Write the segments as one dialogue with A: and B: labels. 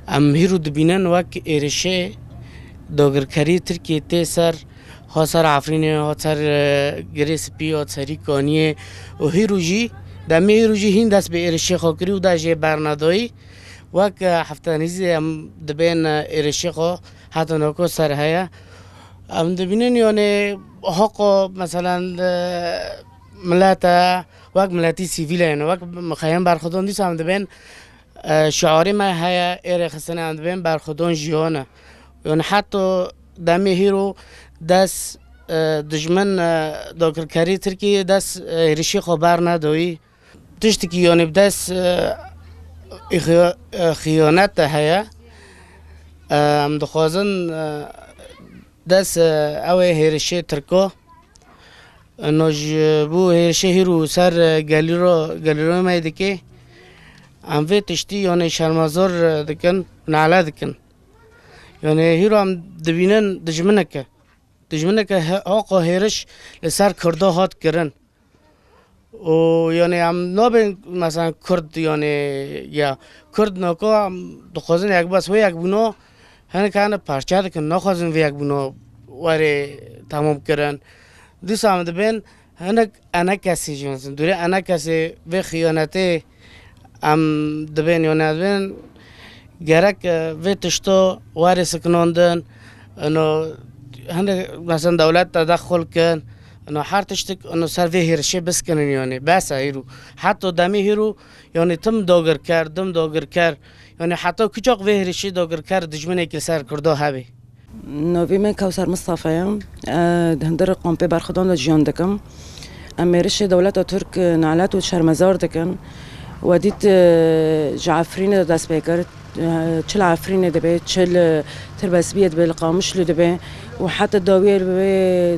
A: ام هیرو دبینن وک ایرشه داگرکاری ترکیه تی سر ها سر عفرینه ها سر گریس پی ها سری کانیه و هیرو جی دمی هیرو جی هین دست به ایرشه خاکری و دا جه برندایی وک هفتانیزی ام دبین ایرشه خوا حتی ناکو سر هیا ام دبینن یعنی حقا مثلا ملاتا وک ملاتی سیویل یعنی وک مخیم برخودان دیس ام دبین شعاری ما هیا ایر خسنه ام دبین برخودان جیانه یعنی حتی دمی هیرو دست دجمن داگرکاری ترکیه دست ایرشی خبر ندایی تشتی که یعنی دست خیانت هیا ام دخوازن دست اوه هیرشی ترکا نوج بو هیرشی هیرو سر گلیرو مایده که ام وی تشتی یعنی شرمازار دکن نعلا دکن یعنی هیرو هم دبینن دجمنه که آقا هیرش لسر کرده هات کرن و یعنی هم نابین مثلا کرد یعنی یا کرد نکو هم دخوازن یک بس و یک بنا هنه که هنه پرچه دکن نخوازن و یک بنا واره تمام کرن دیس هم دبین هنه انا کسی جونسن دوره انا کسی و خیانته هم دبین یعنی دبین گرک و تشتا واره سکناندن انو هنه مثلا دولت تدخل کن انو هر تشتک انو سر وی هیرشه بس کنن یعنی بس هیرو حتی دمی هیرو یعنی تم داگر کرد یعنی حتی کجاق وی هیرشه داگر کرد دجمنه که سر کرده هبی
B: نوی من کوثر مصطفیم هندر قامپی برخدان جیان دکم امیرش دولت ترک نعلت و شرمزار دکن و دیت جعفرین دست بکرد چل عفرین دبی چل تربسبیت بالقامش لدبی و حتی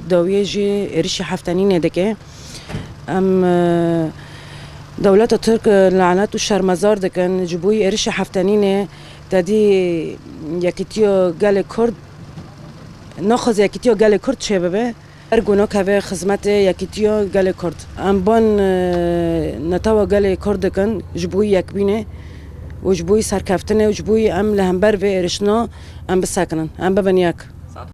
B: داویه جی ریش هفتنین دکه ام دولت ترک لعنت و شرمزار دکن جبوی ریش هفتنین تدی یکیتیو گل کرد نخواست یکیتیو گل کرد چه ببه ارگونا که خدمت یکیتیو گل کرد ام بان نتاوا گل کرد کن جبوی یک بینه و جبوی سرکفتنه و جبوی ام لهمبر و ارشنا ام بسکنن ام ببنیاک